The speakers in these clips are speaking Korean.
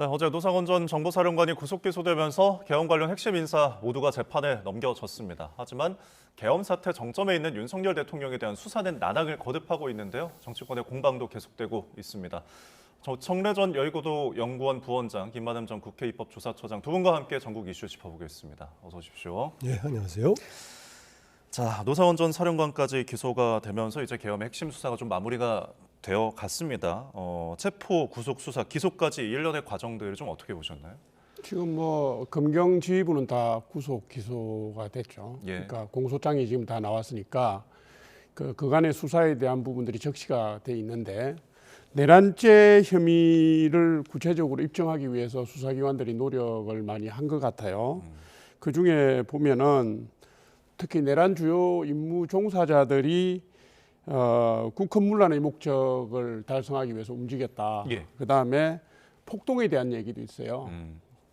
네, 어제 노상원 전 정보사령관이 구속 기소되면서 계엄 관련 핵심 인사 모두가 재판에 넘겨졌습니다. 하지만 계엄 사태 정점에 있는 윤석열 대통령에 대한 수사는 난항을 거듭하고 있는데요. 정치권의 공방도 계속되고 있습니다. 정래전 여의고도 연구원 부원장, 김만흠 전 국회 입법조사처장 두 분과 함께 전국 이슈 짚어보겠습니다. 어서 오십시오. 네, 안녕하세요. 자, 노상원 전 사령관까지 기소가 되면서 이제 계엄의 핵심 수사가 좀 마무리가 되어 갔습니다. 체포, 구속 수사, 기소까지 일련의 과정들을 좀 어떻게 보셨나요? 지금 뭐 검경지휘부는 다 구속 기소가 됐죠. 예. 그러니까 공소장이 지금 다 나왔으니까 그간의 수사에 대한 부분들이 적시가 돼 있는데 내란죄 혐의를 구체적으로 입증하기 위해서 수사기관들이 노력을 많이 한 것 같아요. 그 중에 보면은 특히 내란 주요 임무 종사자들이 국헌문란의 목적을 달성하기 위해서 움직였다. 예. 그다음에 폭동에 대한 얘기도 있어요.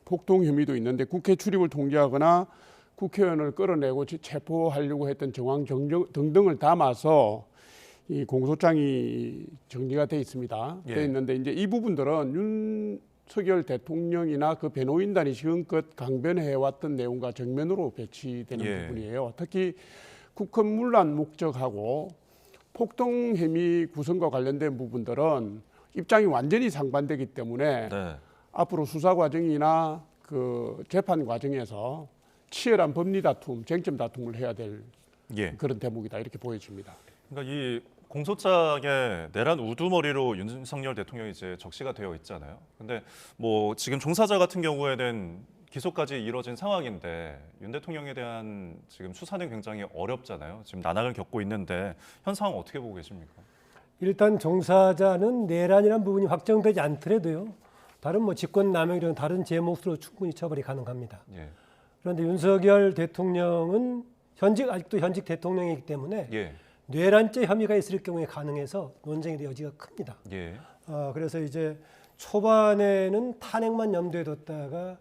폭동 혐의도 있는데 국회 출입을 통제하거나 국회의원을 끌어내고 체포하려고 했던 정황 등등을 담아서 이 공소장이 정리가 돼 있습니다. 예. 돼 있는데 이제 이 부분들은 윤석열 대통령이나 그 변호인단이 지금껏 강변해왔던 내용과 정면으로 배치되는 예. 부분이에요. 특히 국헌문란 목적하고 폭동 혐의 구성과 관련된 부분들은 입장이 완전히 상반되기 때문에 네. 앞으로 수사 과정이나 그 재판 과정에서 치열한 법리 다툼, 쟁점 다툼을 해야 될 예. 그런 대목이다 이렇게 보여집니다. 그러니까 이 공소장에 내란 우두머리로 윤석열 대통령이 이제 적시가 되어 있잖아요. 근데 뭐 지금 종사자 같은 경우에는 기소까지 이뤄진 상황인데 윤 대통령에 대한 지금 수사는 굉장히 어렵잖아요. 지금 난항을 겪고 있는데 현 상황 어떻게 보고 계십니까? 일단 종사자는 내란이라는 부분이 확정되지 않더라도요. 다른 뭐 직권남용이나 다른 제목으로 충분히 처벌이 가능합니다. 예. 그런데 윤석열 대통령은 아직도 현직 대통령이기 때문에 예. 내란죄 혐의가 있을 경우에 가능해서 논쟁의 여지가 큽니다. 예. 그래서 이제 초반에는 탄핵만 염두에 뒀다가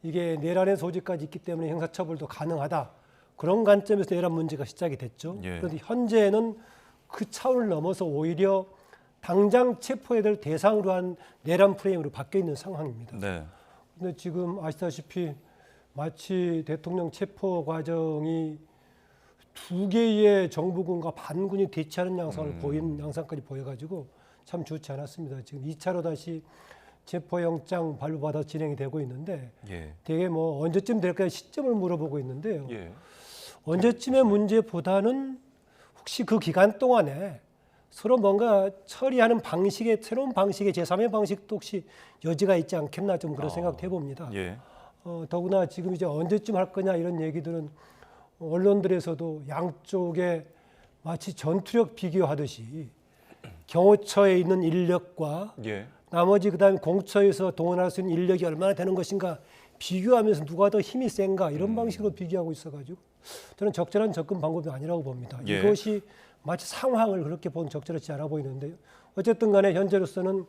이게 내란의 소지까지 있기 때문에 형사처벌도 가능하다. 그런 관점에서 내란 문제가 시작이 됐죠. 예. 그런데 현재는 그 차원을 넘어서 오히려 당장 체포해야 될 대상으로 한 내란 프레임으로 바뀌어 있는 상황입니다. 네. 근데 지금 아시다시피 마치 대통령 체포 과정이 두 개의 정부군과 반군이 대치하는 양상을 보이는 양상까지 보여가지고 참 좋지 않았습니다. 지금 2차로 다시 체포영장 발부받아 진행이 되고 있는데 예. 되게 뭐 언제쯤 될까 시점을 물어보고 있는데요. 예. 언제쯤의 문제보다는 혹시 그 기간 동안에 서로 뭔가 처리하는 방식의 새로운 방식의 제3의 방식도 혹시 여지가 있지 않겠나 좀 그런 생각도 해봅니다. 예. 더구나 지금 이제 언제쯤 할 거냐 이런 얘기들은 언론들에서도 양쪽에 마치 전투력 비교하듯이 경호처에 있는 인력과 예. 나머지 그다음에 공처에서 동원할 수 있는 인력이 얼마나 되는 것인가 비교하면서 누가 더 힘이 센가 이런 방식으로 비교하고 있어가지고 저는 적절한 접근 방법이 아니라고 봅니다. 예. 이것이 마치 상황을 그렇게 보면 적절하지 않아 보이는데요. 어쨌든 간에 현재로서는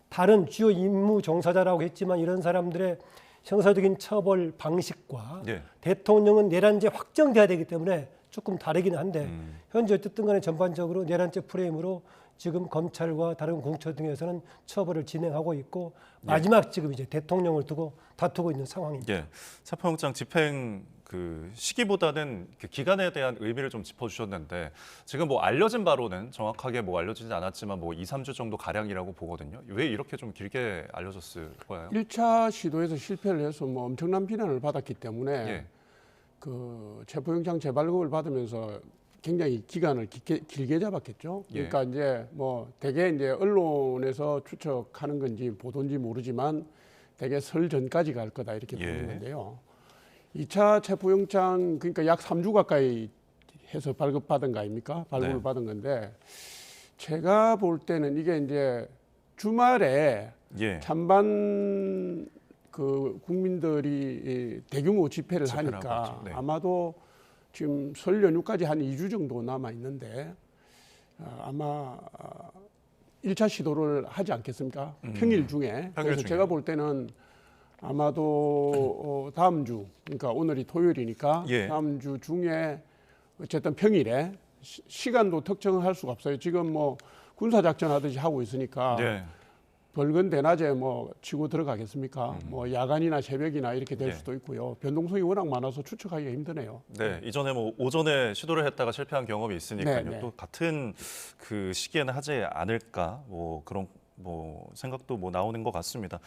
다른 주요 임무 종사자라고 했지만 이런 사람들의 형사적인 처벌 방식과 예. 대통령은 내란죄 확정돼야 되기 때문에 조금 다르기는 한데 현재 어쨌든 간에 전반적으로 내란죄 프레임으로 지금 검찰과 다른 공처 등에서는 처벌을 진행하고 있고 마지막 지금 이제 대통령을 두고 다투고 있는 상황입니다. 예. 체포영장 집행 그 시기보다는 그 기간에 대한 의미를 좀 짚어주셨는데 지금 뭐 알려진 바로는 정확하게 뭐 알려지지 않았지만 뭐 2, 3주 정도 가량이라고 보거든요. 왜 이렇게 좀 길게 알려졌을까요? 1차 시도에서 실패를 해서 뭐 엄청난 비난을 받았기 때문에 예. 그 체포영장 재발급을 받으면서 굉장히 기간을 길게 잡았겠죠. 예. 그러니까 이제 뭐 대개 이제 언론에서 추측하는 건지 보도인지 모르지만 대개 설 전까지 갈 거다 이렇게 예. 보는 건데요. 2차 체포영장 그러니까 약 3주 가까이 해서 발급받은 거 아닙니까? 발급을 네. 받은 건데 제가 볼 때는 이게 이제 주말에 예. 찬반 그 국민들이 대규모 집회를 하니까 하죠. 네. 아마도 지금 설 연휴까지 한 2주 정도 남아 있는데 아마 1차 시도를 하지 않겠습니까? 평일 중에. 그래서 중에. 제가 볼 때는 아마도 다음 주, 그러니까 오늘이 토요일이니까 예. 다음 주 중에 어쨌든 평일에 시간도 특정할 수가 없어요. 지금 뭐 군사작전 하듯이 하고 있으니까 예. 벌건 대낮에 뭐 치고 들어가겠습니까? 뭐 야간이나 새벽이나 이렇게 될 예. 수도 있고요. 변동성이 워낙 많아서 추측하기가 힘드네요. 네, 이전에 뭐 오전에 시도를 했다가 실패한 경험이 있으니까요. 네, 네. 또 같은 그 시기에는 하지 않을까 뭐 그런 뭐 생각도 뭐 나오는 것 같습니다.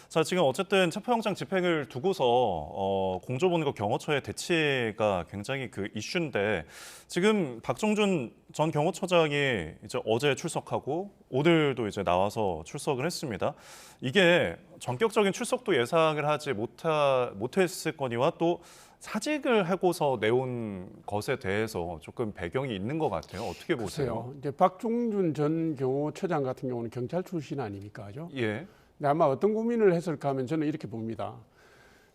자, 지금 어쨌든 체포영장 집행을 두고서 공조본과 경호처의 대치가 굉장히 그 이슈인데 지금 박종준 전 경호처장이 이제 어제 출석하고 오늘도 이제 나와서 출석을 했습니다. 이게 전격적인 출석도 예상을 하지 못했을 거니와 또 사직을 하고서 내온 것에 대해서 조금 배경이 있는 것 같아요. 어떻게 보세요? 글쎄요. 이제 박종준 전 경호처장 같은 경우는 경찰 출신 아닙니까? 죠? 예, 근데 아마 어떤 고민을 했을까 하면 저는 이렇게 봅니다.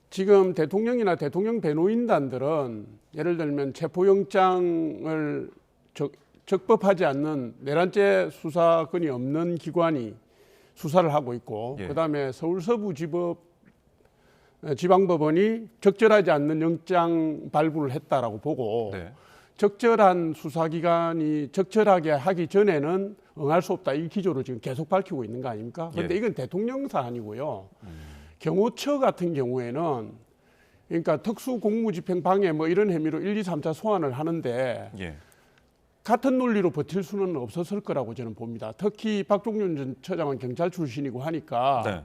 지금 대통령이나 대통령 변호인단들은 예를 들면 체포영장을 적법하지 않는 내란죄 수사권이 없는 기관이 수사를 하고 있고 예. 그다음에 서울 지방법원이 적절하지 않는 영장 발부를 했다라고 보고 네, 적절한 수사기관이 적절하게 하기 전에는 응할 수 없다. 이 기조를 지금 계속 밝히고 있는 거 아닙니까? 그런데 예. 이건 대통령 사안이고요. 경호처 같은 경우에는 그러니까 특수공무집행 방해 뭐 이런 혐의로 1, 2, 3차 소환을 하는데 예, 같은 논리로 버틸 수는 없었을 거라고 저는 봅니다. 특히 박종준 전 처장은 경찰 출신이고 하니까 네,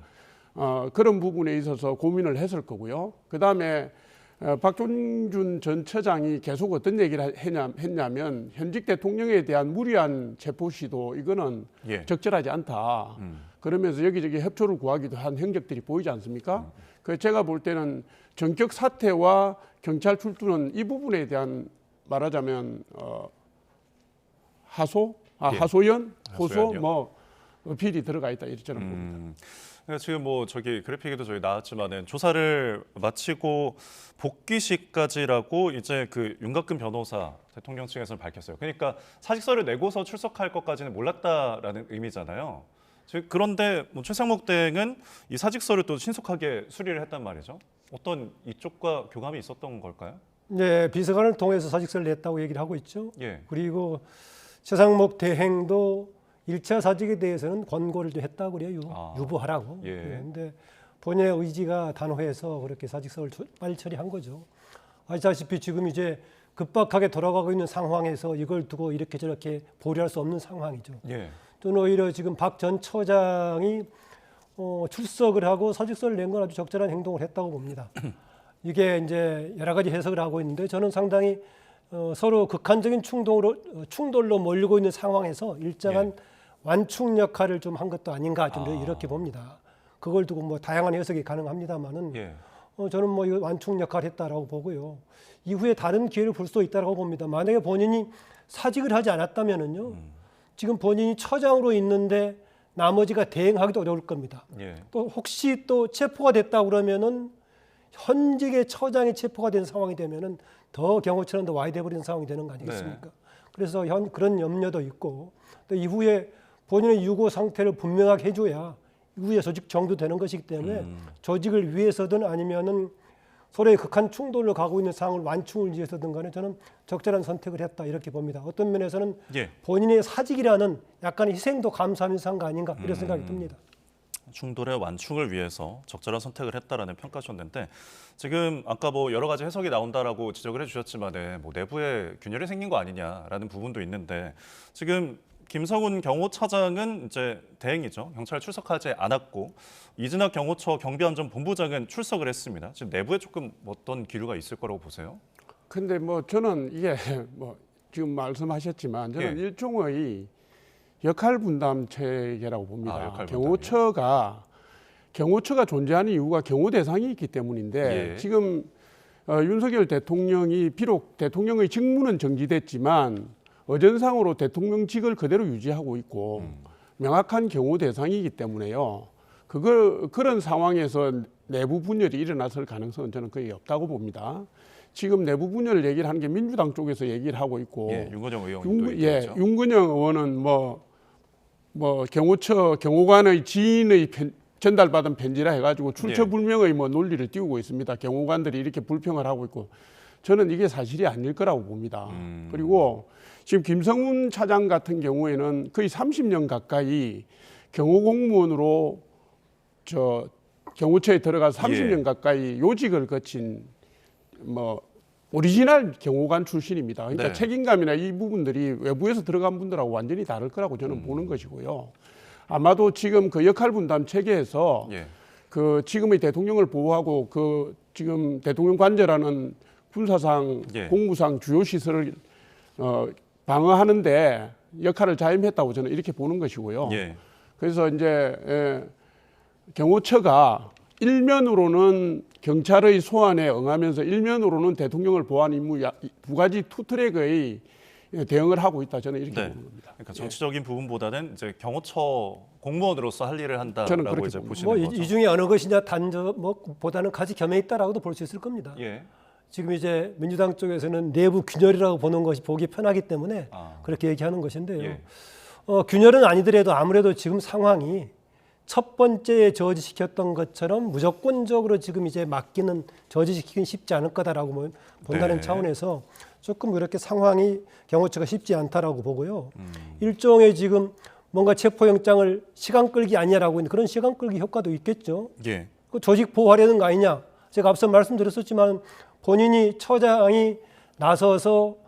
그런 부분에 있어서 고민을 했을 거고요. 그다음에 박종준 전 처장이 계속 어떤 얘기를 했냐면 현직 대통령에 대한 무리한 체포 시도 이거는 예. 적절하지 않다. 그러면서 여기저기 협조를 구하기도 한 행적들이 보이지 않습니까? 그 제가 볼 때는 전격 사퇴와 경찰 출두는 이 부분에 대한 말하자면 예. 하소연, 호소, 하소연이요? 뭐 어필이 들어가 있다 이렇게 저는 봅니다. 그러니까 지금 뭐 저기 그래픽에도 저희 나왔지만은 조사를 마치고 복귀시까지라고 이제 그 윤곽근 변호사 대통령 측에서는 밝혔어요. 그러니까 사직서를 내고서 출석할 것까지는 몰랐다라는 의미잖아요. 그런데 뭐 최상목 대행은 이 사직서를 또 신속하게 수리를 했단 말이죠. 어떤 이쪽과 교감이 있었던 걸까요? 네, 비서관을 통해서 사직서를 냈다고 얘기를 하고 있죠. 예, 그리고 최상목 대행도 1차 사직에 대해서는 권고를 좀 했다고 그래요. 유보하라고. 예. 그런데 본인의 의지가 단호해서 그렇게 사직서를 빨리 처리한 거죠. 아시다시피 지금 이제 급박하게 돌아가고 있는 상황에서 이걸 두고 이렇게 저렇게 보류할 수 없는 상황이죠. 예, 또는 오히려 지금 박 전 처장이 출석을 하고 사직서를 낸 건 아주 적절한 행동을 했다고 봅니다. 이게 이제 여러 가지 해석을 하고 있는데 저는 상당히 서로 극한적인 충돌로 몰리고 있는 상황에서 일정한 완충 역할을 좀 한 것도 아닌가 좀 이렇게 봅니다. 그걸 두고 뭐 다양한 해석이 가능합니다만은 예, 저는 뭐 이거 완충 역할을 했다라고 보고요. 이후에 다른 기회를 볼 수도 있다라고 봅니다. 만약에 본인이 사직을 하지 않았다면은요, 지금 본인이 처장으로 있는데 나머지가 대행하기도 어려울 겁니다. 예, 또 혹시 또 체포가 됐다 그러면은 현직의 처장이 체포가 된 상황이 되면은 더 경호처는 더 와이드 해버리는 상황이 되는 거 아니겠습니까? 그래서 그런 염려도 있고 또 이후에 본인의 유고 상태를 분명하게 해줘야 이후에 조직 정도되는 것이기 때문에 조직을 위해서든 아니면은 서로의 극한 충돌로 가고 있는 상황을 완충을 위해서든 간에 저는 적절한 선택을 했다 이렇게 봅니다. 어떤 면에서는 예. 본인의 사직이라는 약간의 희생도 감수하면서 산 거 아닌가 이런 생각이 듭니다. 충돌의 완충을 위해서 적절한 선택을 했다라는 평가셨는데 지금 아까 뭐 여러 가지 해석이 나온다라고 지적을 해주셨지만은 뭐 내부에 균열이 생긴 거 아니냐라는 부분도 있는데 지금 김성훈 경호차장은 이제 대행이죠. 경찰 출석하지 않았고 이진학 경호처 경비안전본부장은 출석을 했습니다. 지금 내부에 조금 어떤 기류가 있을 거라고 보세요? 근데 뭐 저는 이게 뭐 지금 말씀하셨지만 저는 예. 일종의 역할 분담 체계라고 봅니다. 역할 분담이요? 경호처가 존재하는 이유가 경호 대상이 있기 때문인데 예. 지금 윤석열 대통령이 비록 대통령의 직무는 정지됐지만 어전상으로 대통령직을 그대로 유지하고 있고 명확한 경호 대상이기 때문에요. 그런 상황에서 내부 분열이 일어났을 가능성은 저는 거의 없다고 봅니다. 지금 내부 분열 얘기를 하는 게 민주당 쪽에서 얘기를 하고 있고, 예, 윤건영 의원도 얘기했죠. 윤건영 의원은 뭐 경호처 경호관의 지인의 전달받은 편지라 해가지고 출처불명의 뭐 논리를 띄우고 있습니다. 경호관들이 이렇게 불평을 하고 있고, 저는 이게 사실이 아닐 거라고 봅니다. 그리고 지금 김성훈 차장 같은 경우에는 거의 30년 가까이 경호 공무원으로 저 경호처에 들어가서 30년 가까이 요직을 거친 뭐 오리지널 경호관 출신입니다. 그러니까 네. 책임감이나 이 부분들이 외부에서 들어간 분들하고 완전히 다를 거라고 저는 보는 것이고요. 아마도 지금 그 역할 분담 체계에서 예. 그 지금의 대통령을 보호하고 그 지금 대통령 관저라는 군사상, 예. 공무상 주요 시설을 방어하는데 역할을 자임했다고 저는 이렇게 보는 것이고요. 예. 그래서 이제 경호처가 일면으로는 경찰의 소환에 응하면서 일면으로는 대통령을 보호하는 임무 두 가지 투트랙의 대응을 하고 있다. 저는 이렇게 네. 보는 겁니다. 그러니까 정치적인 부분보다는 이제 경호처 공무원으로서 할 일을 저는 한다라고 그렇게 이제 봅니다. 보시는 뭐 거죠. 이 중에 어느 것이냐 단저 뭐 보다는 같이 겸해 있다라고도 볼 수 있을 겁니다. 예. 지금 이제 민주당 쪽에서는 내부 균열이라고 보는 것이 보기 편하기 때문에 아. 그렇게 얘기하는 것인데요. 예. 균열은 아니더라도 아무래도 지금 상황이 첫 번째에 저지시켰던 것처럼 무조건적으로 지금 이제 맡기는 저지시키긴 쉽지 않을 거다라고 본다는 네. 차원에서 조금 이렇게 상황이 경호처가 쉽지 않다라고 보고요. 일종의 지금 뭔가 체포영장을 시간 끌기 아니냐라고 있는 그런 시간 끌기 효과도 있겠죠. 예. 그 조직 보호하려는 거 아니냐. 제가 앞서 말씀드렸었지만 본인이 처장이 나서서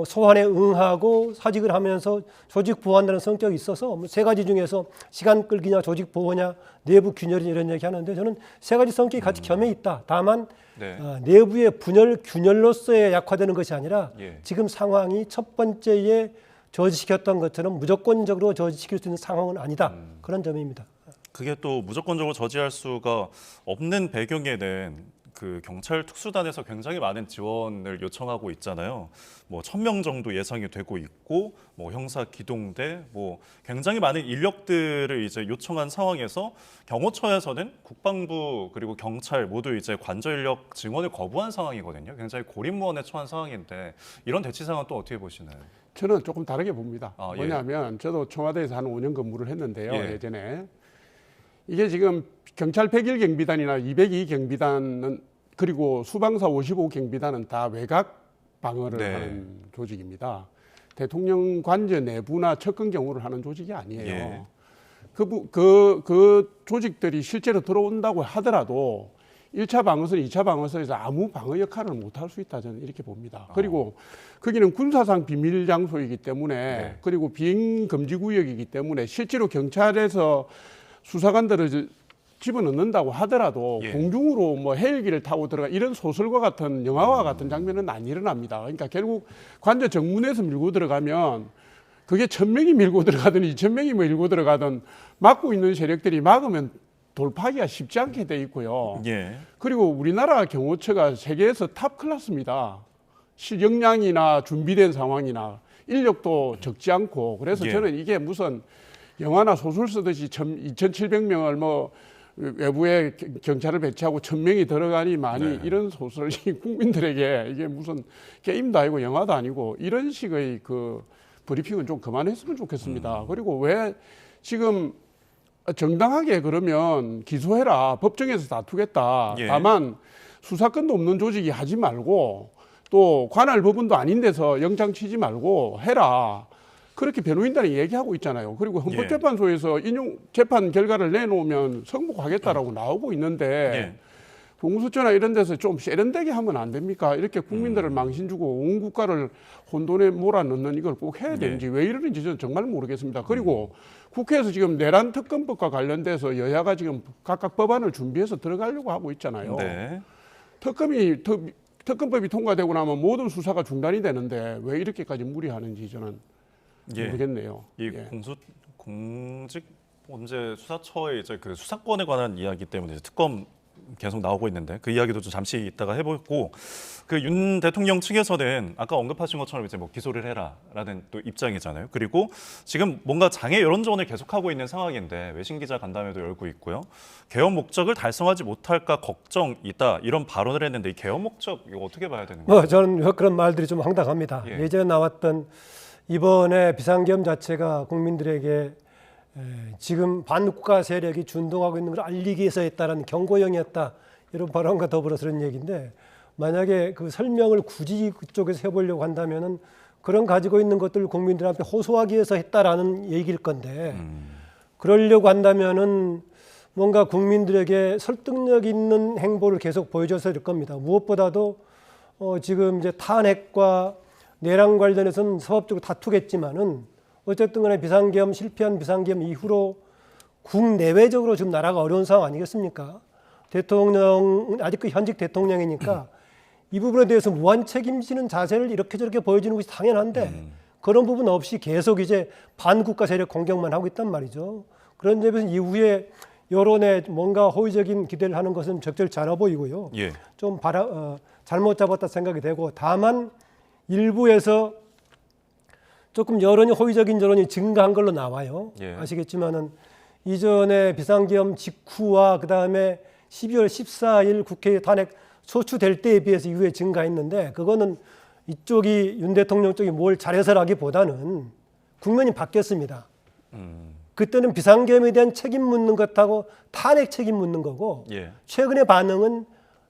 소환에 응하고 사직을 하면서 조직 보호한다는 성격이 있어서 세 가지 중에서 시간 끌기냐 조직 보호냐 내부 균열이냐 이런 얘기 하는데 저는 세 가지 성격이 같이 겸해 있다. 다만 네. 내부의 분열 균열로서의 약화되는 것이 아니라 예. 지금 상황이 첫 번째에 저지시켰던 것처럼 무조건적으로 저지시킬 수 있는 상황은 아니다. 그런 점입니다. 그게 또 무조건적으로 저지할 수가 없는 배경에는 그 경찰 특수단에서 굉장히 많은 지원을 요청하고 있잖아요. 뭐 1,000명 정도 예상이 되고 있고, 뭐 형사 기동대, 뭐 굉장히 많은 인력들을 이제 요청한 상황에서 경호처에서는 국방부 그리고 경찰 모두 이제 관저 인력 증원을 거부한 상황이거든요. 굉장히 고립무원에 처한 상황인데 이런 대치 상황 또 어떻게 보시나요? 저는 조금 다르게 봅니다. 아, 예. 뭐냐면 저도 청와대에서 한 5년 근무를 했는데요. 예. 예전에. 이게 지금 경찰 101 경비단이나 202 경비단은 그리고 수방사 55 경비단은 다 외곽 방어를 네. 하는 조직입니다. 대통령 관저 내부나 접근 경호를 하는 조직이 아니에요. 예. 그 조직들이 실제로 들어온다고 하더라도 1차 방어선, 2차 방어선에서 아무 방어 역할을 못할 수 있다 저는 이렇게 봅니다. 그리고 거기는 군사상 비밀 장소이기 때문에 네. 그리고 비행 금지 구역이기 때문에 실제로 경찰에서 수사관들을 집어넣는다고 하더라도 예. 공중으로 뭐 헬기를 타고 들어가 이런 소설과 같은 영화와 같은 장면은 안 일어납니다. 그러니까 결국 관저 정문에서 밀고 들어가면 그게 1,000명이 밀고 들어가든 2,000명이 밀고 들어가든 막고 있는 세력들이 막으면 돌파하기가 쉽지 않게 돼 있고요. 예. 그리고 우리나라 경호처가 세계에서 탑 클래스입니다. 역량이나 준비된 상황이나 인력도 적지 않고 그래서 예. 저는 이게 무슨 영화나 소설 쓰듯이 2,700명을 뭐 외부에 경찰을 배치하고 1,000명이 들어가니 많이 네. 이런 소설이 국민들에게 이게 무슨 게임도 아니고 영화도 아니고 이런 식의 그 브리핑은 좀 그만했으면 좋겠습니다. 그리고 왜 지금 정당하게 그러면 기소해라. 법정에서 다투겠다. 예. 다만 수사권도 없는 조직이 하지 말고 또 관할 법원도 아닌 데서 영장 치지 말고 해라. 그렇게 변호인단이 얘기하고 있잖아요. 그리고 헌법재판소에서 인용 재판 결과를 내놓으면 성복하겠다라고 나오고 있는데 예. 공수처나 이런 데서 좀 세련되게 하면 안 됩니까? 이렇게 국민들을 망신 주고 온 국가를 혼돈에 몰아넣는 이걸 꼭 해야 되는지 왜 이러는지 저는 정말 모르겠습니다. 그리고 국회에서 지금 내란 특검법과 관련돼서 여야가 지금 각각 법안을 준비해서 들어가려고 하고 있잖아요. 네. 특검법이 통과되고 나면 모든 수사가 중단이 되는데 왜 이렇게까지 무리하는지 저는 예. 모르겠네요. 이 예. 공직 범죄 수사처의 이제 그 수사권에 관한 이야기 때문에 이제 특검 계속 나오고 있는데 그 이야기도 좀 잠시 이따가 해보고 그 윤 대통령 측에서는 아까 언급하신 것처럼 이제 뭐 기소를 해라라는 또 입장이잖아요. 그리고 지금 뭔가 장애 여론전을 계속하고 있는 상황인데 외신 기자 간담회도 열고 있고요. 개헌 목적을 달성하지 못할까 걱정이다 이런 발언을 했는데 이 개헌 목적 이거 어떻게 봐야 되는 거예요? 저는 그런 말들이 좀 황당합니다. 예. 예전에 나왔던 이번에 비상계엄 자체가 국민들에게 지금 반국가 세력이 준동하고 있는 걸 알리기 위해서 했다라는 경고형이었다. 이런 발언과 더불어서 그런 얘기인데 만약에 그 설명을 굳이 그쪽에서 해보려고 한다면은 그런 가지고 있는 것들을 국민들한테 호소하기 위해서 했다라는 얘기일 건데 그러려고 한다면은 뭔가 국민들에게 설득력 있는 행보를 계속 보여줘서 될 겁니다. 무엇보다도 지금 이제 탄핵과 내란 관련해서는 사법적으로 다투겠지만은 어쨌든 간에 비상계엄 실패한 비상계엄 이후로 국내외적으로 지금 나라가 어려운 상황 아니겠습니까? 대통령 아직 그 현직 대통령이니까 이 부분에 대해서 무한 책임지는 자세를 이렇게 저렇게 보여주는 것이 당연한데 그런 부분 없이 계속 이제 반국가 세력 공격만 하고 있단 말이죠. 그런 점에서 이후에 여론에 뭔가 호의적인 기대를 하는 것은 적절치 않아 보이고요. 예. 좀 잘못 잡았다 생각이 되고 다만 일부에서 조금 여론이 호의적인 여론이 증가한 걸로 나와요. 예. 아시겠지만은 이전에 비상계엄 직후와 그 다음에 12월 14일 국회 탄핵 소추될 때에 비해서 이후에 증가했는데 그거는 이쪽이 윤 대통령 쪽이 뭘 잘해서라기보다는 국면이 바뀌었습니다. 그때는 비상계엄에 대한 책임 묻는 것하고 탄핵 책임 묻는 거고 예. 최근의 반응은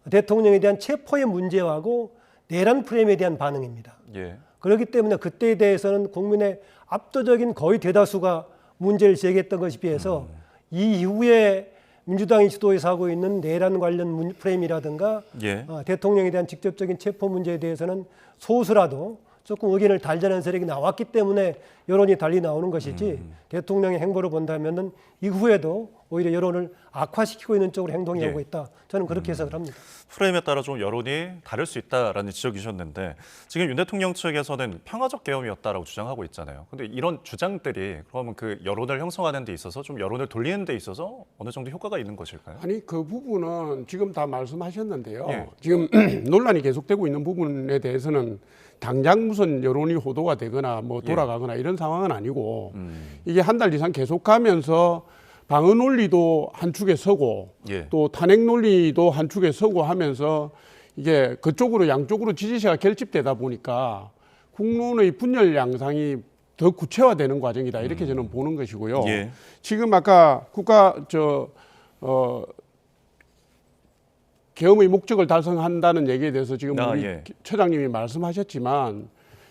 대통령에 대한 체포의 문제하고 내란 프레임에 대한 반응입니다. 예. 그렇기 때문에 그때에 대해서는 국민의 압도적인 거의 대다수가 문제를 제기했던 것에 비해서 이 이후에 민주당이 주도해서 하고 있는 내란 관련 프레임이라든가 예. 대통령에 대한 직접적인 체포 문제에 대해서는 소수라도 조금 의견을 달자는 세력이 나왔기 때문에 여론이 달리 나오는 것이지 대통령의 행보를 본다면은 이후에도 오히려 여론을 악화시키고 있는 쪽으로 행동이 예. 오고 있다. 저는 그렇게 해석을 합니다. 프레임에 따라 좀 여론이 다를 수 있다라는 지적이셨는데 지금 윤 대통령 측에서는 평화적 계엄이었다라고 주장하고 있잖아요. 근데 이런 주장들이 그러면 그 여론을 형성하는 데 있어서 좀 여론을 돌리는 데 있어서 어느 정도 효과가 있는 것일까요? 아니 그 부분은 지금 다 말씀하셨는데요. 예. 지금 논란이 계속되고 있는 부분에 대해서는 당장 무슨 여론이 호도가 되거나 뭐 돌아가거나 이런 상황은 아니고 이게 한 달 이상 계속가면서 방어 논리도 한 축에 서고 예. 또 탄핵 논리도 한 축에 서고 하면서 이게 그쪽으로 양쪽으로 지지세가 결집되다 보니까 국론의 분열 양상이 더 구체화되는 과정이다 이렇게 저는 보는 것이고요. 예. 지금 아까 계엄의 목적을 달성한다는 얘기에 대해서 지금 우리 예. 처장님이 말씀하셨지만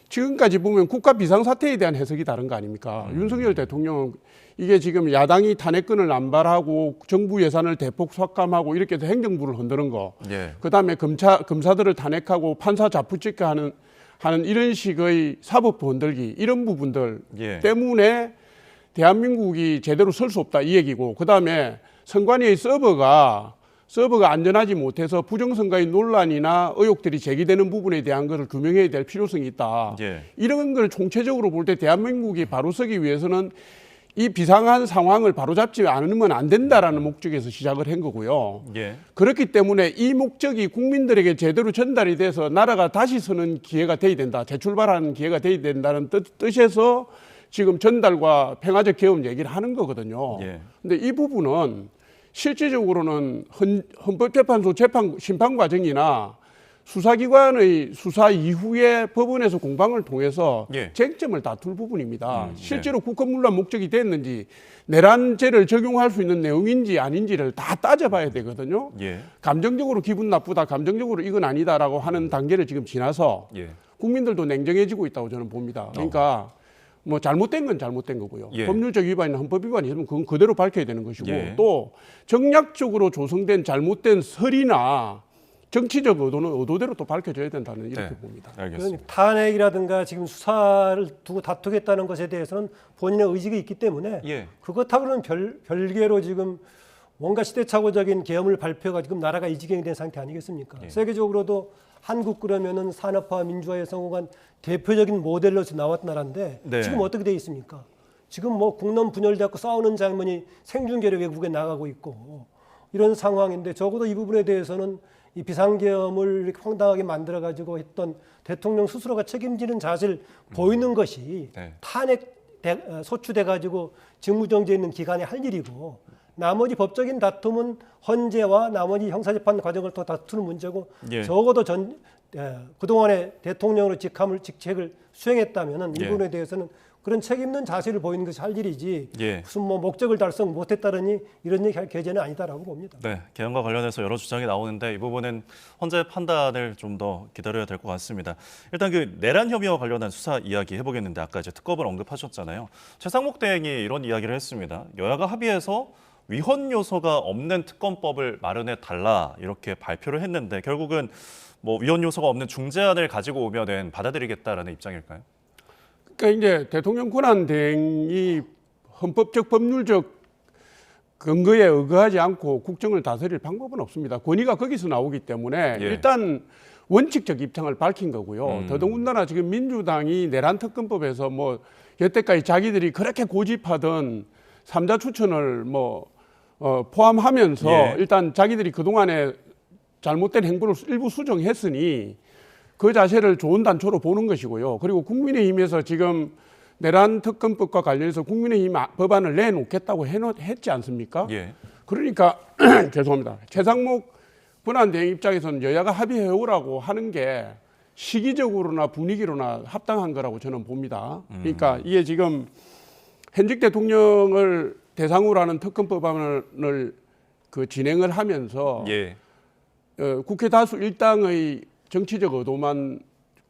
지금까지 보면 국가 비상사태에 대한 해석이 다른 거 아닙니까? 윤석열 대통령은 이게 지금 야당이 탄핵권을 남발하고 정부 예산을 대폭 삭감하고 이렇게 해서 행정부를 흔드는 거. 예. 그다음에 검사들을 탄핵하고 판사 자푸찍게 하는 이런 식의 사법부 흔들기 이런 부분들 예. 때문에 대한민국이 제대로 설 수 없다 이 얘기고 그다음에 선관위의 서버가 안전하지 못해서 부정선거의 논란이나 의혹들이 제기되는 부분에 대한 것을 규명해야 될 필요성이 있다. 예. 이런 걸 총체적으로 볼 때 대한민국이 바로 서기 위해서는 이 비상한 상황을 바로잡지 않으면 안 된다라는 목적에서 시작을 한 거고요. 예. 그렇기 때문에 이 목적이 국민들에게 제대로 전달이 돼서 나라가 다시 서는 기회가 돼야 된다. 재출발하는 기회가 돼야 된다는 뜻에서 지금 전달과 평화적 계엄 얘기를 하는 거거든요. 예. 근데 이 부분은 실질적으로는 헌법재판소 심판 과정이나 수사기관의 수사 이후에 법원에서 공방을 통해서 예. 쟁점을 다툴 부분입니다. 실제로 국권문란 목적이 됐는지 내란죄를 적용할 수 있는 내용인지 아닌지를 다 따져봐야 되거든요. 예. 감정적으로 기분 나쁘다, 감정적으로 이건 아니다라고 하는 단계를 지금 지나서 예. 국민들도 냉정해지고 있다고 저는 봅니다. 그러니까 뭐 잘못된 건 잘못된 거고요. 예. 법률적 위반이나 헌법 위반이 있으면 그건 그대로 밝혀야 되는 것이고 예. 또 정략적으로 조성된 잘못된 설이나 정치적 의도는 의도대로 또 밝혀져야 된다는 이렇게 네. 봅니다. 알겠습니다. 탄핵이라든가 지금 수사를 두고 다투겠다는 것에 대해서는 본인의 의지가 있기 때문에 예. 그것하고는 별개로 지금 뭔가 시대착오적인 계엄을 발표가 지금 나라가 이 지경이 된 상태 아니겠습니까? 예. 세계적으로도 한국 그러면은 산업화 민주화에 성공한 대표적인 모델로서 나왔던 나라인데 네. 지금 어떻게 돼 있습니까? 지금 뭐 국론 분열되고 싸우는 장면이 생중계로 외국에 나가고 있고 이런 상황인데 적어도 이 부분에 대해서는 이 비상계엄을 이렇게 황당하게 만들어 가지고 했던 대통령 스스로가 책임지는 자세를 보이는 것이 네. 탄핵 소추돼 가지고 직무정지에 있는 기관이 할 일이고 나머지 법적인 다툼은 헌재와 나머지 형사재판 과정을 또 다투는 문제고 예. 적어도 그동안에 대통령으로 직책을 수행했다면 이 예. 부분에 대해서는 그런 책 있는 자세를 보이는 것이 할 일이지 예. 무슨 뭐 목적을 달성 못했다더니 이런 얘기 할 계제는 아니다라고 봅니다. 네, 개헌과 관련해서 여러 주장이 나오는데 이 부분은 헌재 판단을 좀 더 기다려야 될 것 같습니다. 일단 그 내란 혐의와 관련한 수사 이야기 해보겠는데 아까 이제 특검을 언급하셨잖아요. 최상목 대행이 이런 이야기를 했습니다. 여야가 합의해서 위헌 요소가 없는 특검법을 마련해 달라 이렇게 발표를 했는데 결국은 뭐 위헌 요소가 없는 중재안을 가지고 오면은 받아들이겠다라는 입장일까요? 그러니까 이제 대통령 권한 대행이 헌법적 법률적 근거에 의거하지 않고 국정을 다스릴 방법은 없습니다. 권위가 거기서 나오기 때문에 예. 일단 원칙적 입장을 밝힌 거고요. 더더군다나 지금 민주당이 내란 특검법에서 뭐 여태까지 자기들이 그렇게 고집하던 삼자 추천을 포함하면서 예. 일단 자기들이 그동안에 잘못된 행보를 일부 수정했으니 그 자체를 좋은 단초로 보는 것이고요. 그리고 국민의힘에서 지금 내란 특검법과 관련해서 국민의힘 법안을 내놓겠다고 했지 않습니까? 예. 그러니까 죄송합니다. 최상목 권한대행 입장에서는 여야가 합의해오라고 하는 게 시기적으로나 분위기로나 합당한 거라고 저는 봅니다. 그러니까 이게 지금 현직 대통령을 대상으로 하는 특검법안을 진행을 하면서 예. 국회 다수 일당의 정치적 의도만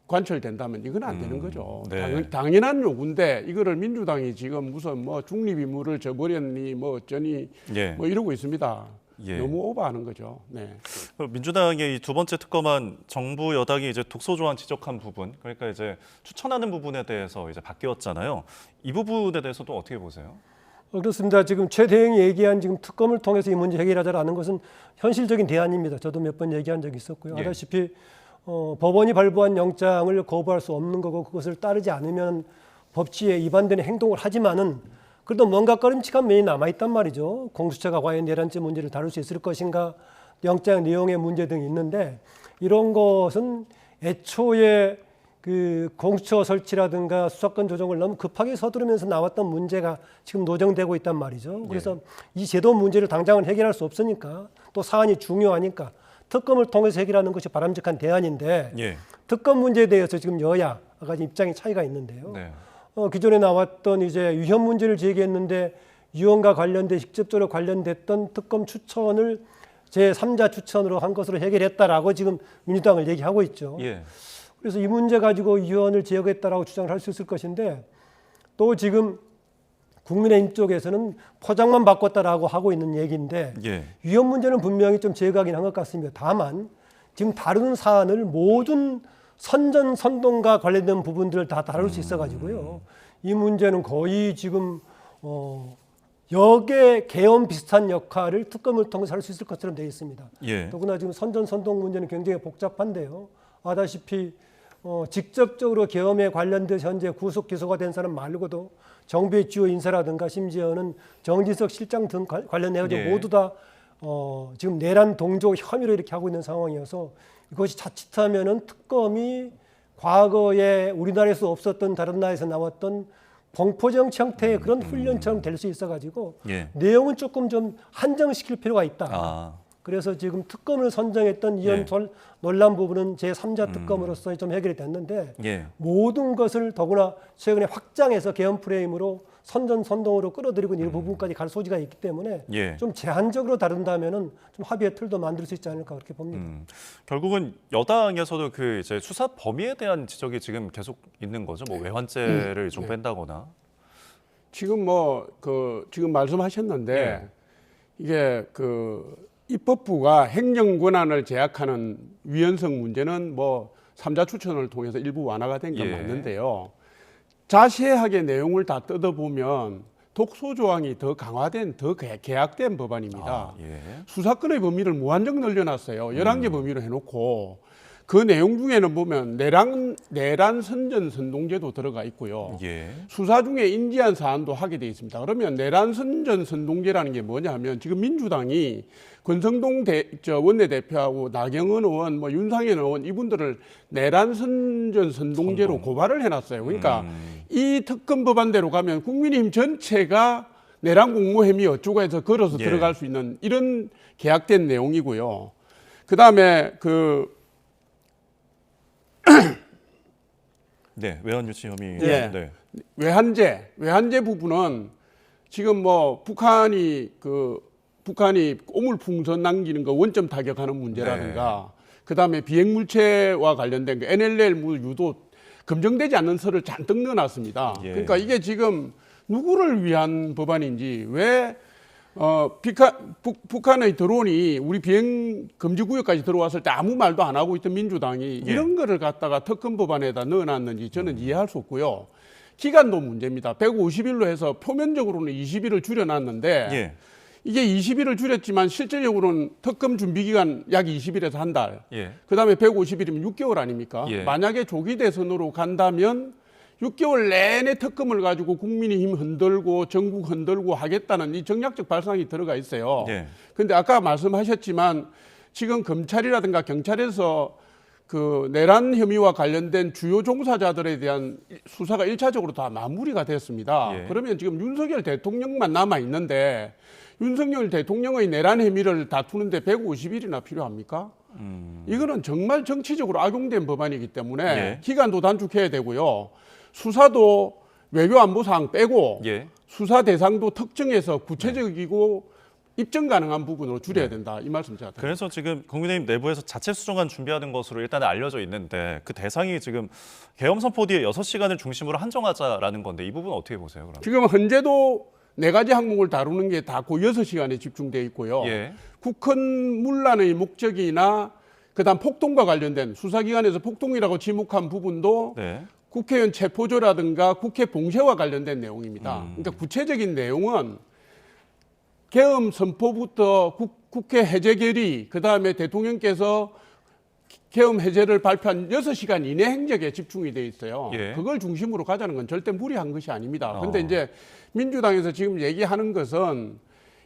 관철된다면 이건 안 되는 거죠. 네. 당연한 요구인데 이거를 민주당이 지금 무슨 뭐 중립 의무를 저버렸니 뭐 어쩌니 예. 뭐 이러고 있습니다. 예. 너무 오버하는 거죠. 네. 민주당의 이 두 번째 특검안 정부 여당이 이제 독소 조항 지적한 부분, 그러니까 이제 추천하는 부분에 대해서 이제 바뀌었잖아요. 이 부분에 대해서도 어떻게 보세요? 그렇습니다. 지금 최 대행이 얘기한 지금 특검을 통해서 이 문제 해결하자라는 것은 현실적인 대안입니다. 저도 몇 번 얘기한 적이 있었고요. 예. 아다시피 법원이 발부한 영장을 거부할 수 없는 거고 그것을 따르지 않으면 법치에 위반되는 행동을 하지만은 그래도 뭔가 꺼림칙한 면이 남아있단 말이죠. 공수처가 과연 내란죄 문제를 다룰 수 있을 것인가, 영장 내용의 문제 등이 있는데 이런 것은 애초에 그 공수처 설치라든가 수사권 조정을 너무 급하게 서두르면서 나왔던 문제가 지금 노정되고 있단 말이죠. 그래서 이 제도 문제를 당장은 해결할 수 없으니까 또 사안이 중요하니까 특검을 통해서 해결하는 것이 바람직한 대안인데 예. 특검 문제에 대해서 지금 여야가 입장이 차이가 있는데요. 네. 기존에 나왔던 이제 위헌 문제를 제기했는데 위헌과 관련돼 직접적으로 관련됐던 특검 추천을 제3자 추천으로 한 것으로 해결했다라고 지금 민주당을 얘기하고 있죠. 예. 그래서 이 문제 가지고 위헌을 제거했다라고 주장을 할 수 있을 것인데 또 지금 국민의힘 쪽에서는 포장만 바꿨다라고 하고 있는 얘기인데 예. 위헌 문제는 분명히 좀 제거하긴 한 것 같습니다. 다만 지금 다루는 사안을 모든 선전선동과 관련된 부분들을 다 다룰 수 있어가지고요. 이 문제는 거의 지금 역의 개헌 비슷한 역할을 특검을 통해서 할 수 있을 것처럼 되어 있습니다. 예. 더구나 지금 선전선동 문제는 굉장히 복잡한데요. 아다시피 직접적으로 계엄에 관련돼서 현재 구속 기소가 된 사람 말고도 정부의 주요 인사라든가 심지어는 정진석 실장 등 관련해가지고 예. 모두 다 지금 내란 동조 혐의로 이렇게 하고 있는 상황이어서 이것이 자칫하면은 특검이 과거에 우리나라에서 없었던 다른 나라에서 나왔던 공포정치 형태의 그런 훈련처럼 될 수 있어가지고 예. 내용은 조금 좀 한정시킬 필요가 있다. 아. 그래서 지금 특검을 선정했던 이런 예. 논란 부분은 제3자 특검으로서 좀 해결이 됐는데 예. 모든 것을 더구나 최근에 확장해서 개헌 프레임으로 선전선동으로 끌어들이고 있는 이 부분까지 갈 소지가 있기 때문에 예. 좀 제한적으로 다룬다면은 좀 합의의 틀도 만들 수 있지 않을까 그렇게 봅니다. 결국은 여당에서도 그 이제 수사 범위에 대한 지적이 지금 계속 있는 거죠. 뭐 외환죄를 좀 뺀다거나. 지금 지금 말씀하셨는데 예. 이게 입법부가 행정 권한을 제약하는 위헌성 문제는 삼자 추천을 통해서 일부 완화가 된 건 예. 맞는데요. 자세하게 내용을 다 뜯어보면 독소 조항이 더 강화된, 더 개약된 법안입니다. 아, 예. 수사권의 범위를 무한정 늘려놨어요. 11개 범위로 해놓고 그 내용 중에는 보면 내란 선전 선동죄도 들어가 있고요. 예. 수사 중에 인지한 사안도 하게 돼 있습니다. 그러면 내란 선전 선동죄라는 게 뭐냐 하면 지금 민주당이 권성동 원내대표하고 나경원 의원, 윤상현 의원 이분들을 내란 선전 선동죄로 고발을 해놨어요. 그러니까 이 특검 법안대로 가면 국민의힘 전체가 내란 공모행위 어쩌고 해서 걸어서 예. 들어갈 수 있는 이런 계약된 내용이고요. 그 다음에 네, 외환 유치 혐의. 예. 네. 외환제 부분은 지금 뭐 북한이 오물풍선 남기는 거 원점 타격하는 문제라든가 그다음에 비핵물체와 관련된 그 NLL 유도 검증되지 않는 설을 잔뜩 넣어놨습니다. 예. 그러니까 이게 지금 누구를 위한 법안인지 왜 북한의 드론이 우리 비행 금지 구역까지 들어왔을 때 아무 말도 안 하고 있던 민주당이 이런 거를 갖다가 특검 법안에다 넣어놨는지 저는 이해할 수 없고요. 기간도 문제입니다. 150일로 해서 표면적으로는 20일을 줄여놨는데 예. 이게 20일을 줄였지만 실질적으로는 특검 준비 기간 약 20일에서 한 달. 예. 그다음에 150일이면 6개월 아닙니까? 예. 만약에 조기 대선으로 간다면 6개월 내내 특검을 가지고 국민의힘 흔들고 전국 흔들고 하겠다는 이 정략적 발상이 들어가 있어요. 예. 근데 아까 말씀하셨지만 지금 검찰이라든가 경찰에서 그 내란 혐의와 관련된 주요 종사자들에 대한 수사가 1차적으로 다 마무리가 됐습니다. 예. 그러면 지금 윤석열 대통령만 남아 있는데 윤석열 대통령의 내란 혐의를 다투는데 150일이나 필요합니까? 이거는 정말 정치적으로 악용된 법안이기 때문에 예. 기간도 단축해야 되고요. 수사도 외교안보사항 빼고 예. 수사 대상도 특정해서 구체적이고 입증 가능한 부분으로 줄여야 된다. 이 말씀 제가 드립니다. 그래서 지금 국민의힘 내부에서 자체 수정안 준비하는 것으로 일단 알려져 있는데 그 대상이 지금 계엄 선포 뒤에 6시간을 중심으로 한정하자라는 건데 이 부분 어떻게 보세요? 그럼? 지금 현재도 4가지 항목을 다루는 게 다 그 6시간에 집중되어 있고요. 예. 국헌 문란의 목적이나 그다음 폭동과 관련된 수사기관에서 폭동이라고 지목한 부분도 네. 국회의원 체포조라든가 국회 봉쇄와 관련된 내용입니다. 그러니까 구체적인 내용은 계엄 선포부터 국회 해제 결의, 그다음에 대통령께서 계엄 해제를 발표한 6시간 이내 행적에 집중이 돼 있어요. 예. 그걸 중심으로 가자는 건 절대 무리한 것이 아닙니다. 그런데 이제 민주당에서 지금 얘기하는 것은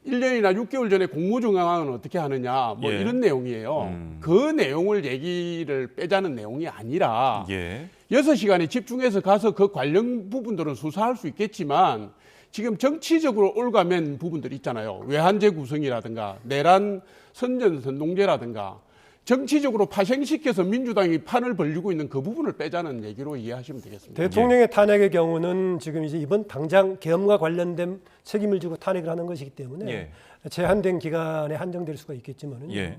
1년이나 6개월 전에 공모정황은 어떻게 하느냐 뭐 예. 이런 내용이에요. 그 내용을 얘기를 빼자는 내용이 아니라 예. 6시간에 집중해서 가서 그 관련 부분들은 수사할 수 있겠지만 지금 정치적으로 올가맨 부분들이 있잖아요. 외환제 구성이라든가 내란 선전선동제라든가 정치적으로 파생시켜서 민주당이 판을 벌리고 있는 그 부분을 빼자는 얘기로 이해하시면 되겠습니다. 대통령의 탄핵의 경우는 지금 이제 이번 당장 계엄과 관련된 책임을 지고 탄핵을 하는 것이기 때문에 예. 제한된 기간에 한정될 수가 있겠지만은 예.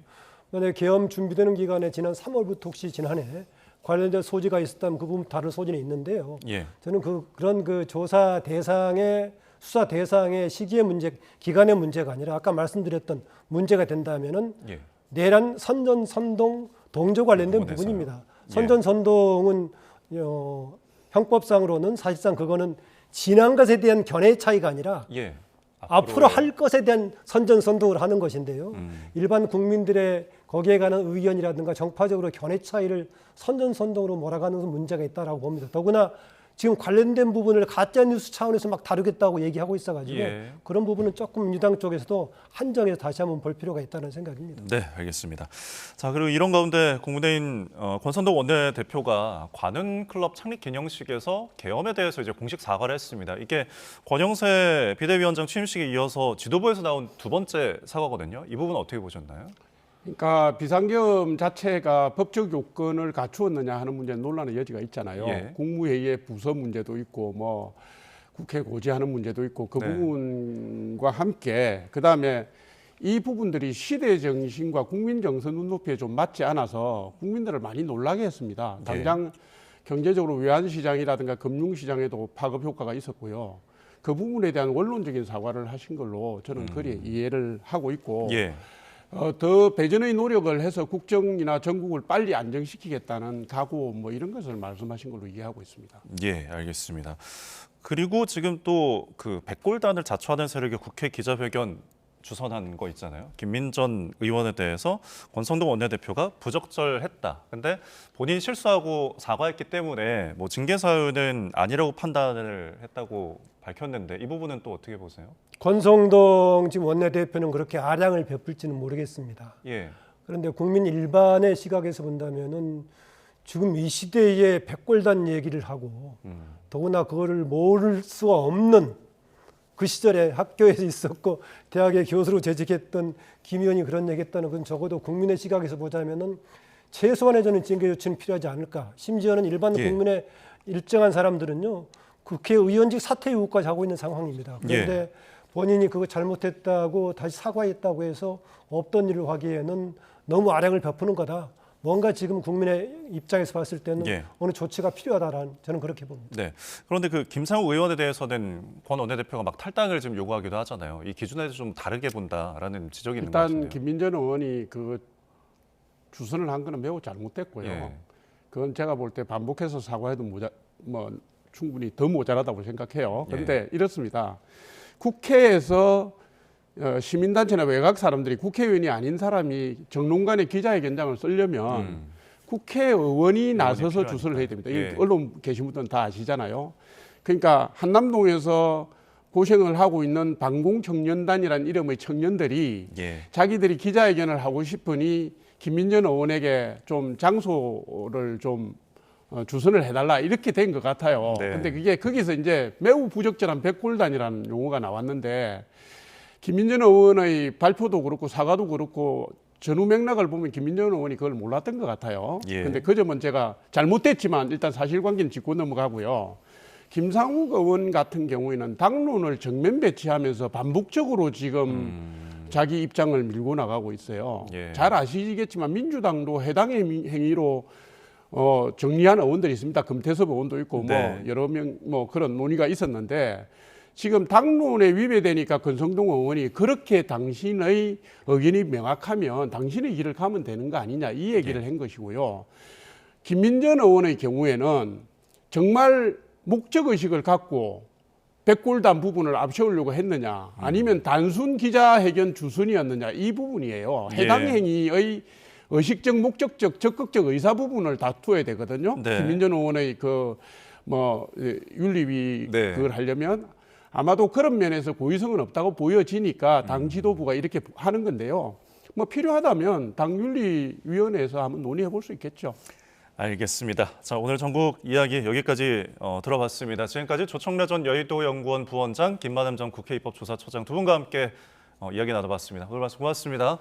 만약에 계엄 준비되는 기간에 지난 3월부터 혹시 지난해 관련된 소지가 있었다면 그 부분 다룰 소지는 있는데요. 예. 저는 그런 조사 대상의 수사 대상의 시기의 문제, 기간의 문제가 아니라 아까 말씀드렸던 문제가 된다면은 예. 내란 선전 선동 동조 관련된 부분에서요. 부분입니다. 예. 선전 선동은 형법상으로는 사실상 그거는 지난 것에 대한 견해 차이가 아니라 예. 앞으로 할 것에 대한 선전 선동을 하는 것인데요. 일반 국민들의 거기에 관한 의견이라든가 정파적으로 견해 차이를 선전 선동으로 몰아가는 문제가 있다라고 봅니다. 더구나 지금 관련된 부분을 가짜 뉴스 차원에서 막 다루겠다고 얘기하고 있어가지고 예. 그런 부분은 조금 민주당 쪽에서도 한정해서 다시 한번 볼 필요가 있다는 생각입니다. 네, 알겠습니다. 자, 그리고 이런 가운데 국민의힘 권선동 원내대표가 관훈 클럽 창립 기념식에서 계엄에 대해서 이제 공식 사과를 했습니다. 이게 권영세 비대위원장 취임식에 이어서 지도부에서 나온 두 번째 사과거든요. 이 부분 어떻게 보셨나요? 그러니까 비상계엄 자체가 법적 요건을 갖추었느냐 하는 문제는 논란의 여지가 있잖아요. 예. 국무회의의 부서 문제도 있고 뭐 국회 고지하는 문제도 있고 그 네. 부분과 함께 그다음에 이 부분들이 시대 정신과 국민 정서 눈높이에 좀 맞지 않아서 국민들을 많이 놀라게 했습니다. 당장 경제적으로 외환시장이라든가 금융시장에도 파급 효과가 있었고요. 그 부분에 대한 원론적인 사과를 하신 걸로 저는 그리 이해를 하고 있고 예. 더 배전의 노력을 해서 국정이나 전국을 빨리 안정시키겠다는 각오 뭐 이런 것을 말씀하신 걸로 이해하고 있습니다. 예, 알겠습니다. 그리고 지금 또 그 백골단을 자처하는 세력의 국회 기자회견 주선한 거 있잖아요. 김민전 의원에 대해서 권성동 원내대표가 부적절했다. 근데 본인이 실수하고 사과했기 때문에 뭐 징계 사유는 아니라고 판단을 했다고 밝혔는데 이 부분은 또 어떻게 보세요? 권성동 지금 원내대표는 그렇게 아량을 베풀지는 모르겠습니다. 예. 그런데 국민 일반의 시각에서 본다면은 지금 이 시대에 백골단 얘기를 하고 더구나 그거를 모를 수가 없는 그 시절에 학교에서 있었고 대학의 교수로 재직했던 김 의원이 그런 얘기했다는 건 적어도 국민의 시각에서 보자면은 최소한의 저는 징계 조치는 필요하지 않을까. 심지어는 일반 예. 국민의 일정한 사람들은요. 국회의원직 사퇴 요구까지 하고 있는 상황입니다. 그런데 본인이 그거 잘못했다고 다시 사과했다고 해서 없던 일을 하기에는 너무 아량을 베푸는 거다. 뭔가 지금 국민의 입장에서 봤을 때는 어느 조치가 필요하다라는 저는 그렇게 봅니다. 네. 그런데 그 김상우 의원에 대해서는 권 원내대표가 막 탈당을 지금 요구하기도 하잖아요. 이 기준에 좀 다르게 본다라는 지적이 있는 것 일단 같은데요. 김민전 의원이 그 주선을 한 거는 매우 잘못됐고요. 그건 제가 볼 때 반복해서 사과해도 충분히 더 모자라다고 생각해요. 그런데 이렇습니다. 국회에서 시민단체나 외곽 사람들이 국회의원이 아닌 사람이 정론관의 기자회견장을 쓰려면 국회의원이 나서서 필요하니까. 주선을 해야 됩니다. 이 언론 계신 분들은 다 아시잖아요. 그러니까 한남동에서 고생을 하고 있는 방공청년단이라는 이름의 청년들이 자기들이 기자회견을 하고 싶으니 김민전 의원에게 좀 장소를 좀 주선을 해달라 이렇게 된 것 같아요. 근데 그게 거기서 이제 매우 부적절한 백골단이라는 용어가 나왔는데 김민전 의원의 발표도 그렇고 사과도 그렇고 전후 맥락을 보면 김민전 의원이 그걸 몰랐던 것 같아요. 근데 그 점은 제가 잘못됐지만 일단 사실관계는 짚고 넘어가고요. 김상욱 의원 같은 경우에는 당론을 정면 배치하면서 반복적으로 지금 자기 입장을 밀고 나가고 있어요. 잘 아시겠지만 민주당도 해당 행위로 정리한 의원들이 있습니다. 금태섭 의원도 있고 여러 명 그런 논의가 있었는데 지금 당론에 위배되니까 권성동 의원이 그렇게 당신의 의견이 명확하면 당신의 길을 가면 되는 거 아니냐 이 얘기를 한 것이고요. 김민전 의원의 경우에는 정말 목적의식을 갖고 백골단 부분을 앞세우려고 했느냐 아니면 단순 기자회견 주선이었느냐 이 부분이에요. 해당 행위의 의식적, 목적적, 적극적 의사 부분을 다투어야 되거든요. 김민전 의원의 윤리위 그걸 하려면 아마도 그런 면에서 고의성은 없다고 보여지니까 당 지도부가 이렇게 하는 건데요. 필요하다면 당 윤리위원회에서 한번 논의해 볼 수 있겠죠. 알겠습니다. 자, 오늘 전국 이야기 여기까지 들어봤습니다. 지금까지 조청래 전 여의도연구원 부원장, 김만흠 전 국회 입법조사처장 두 분과 함께 이야기 나눠봤습니다. 오늘 말씀 고맙습니다.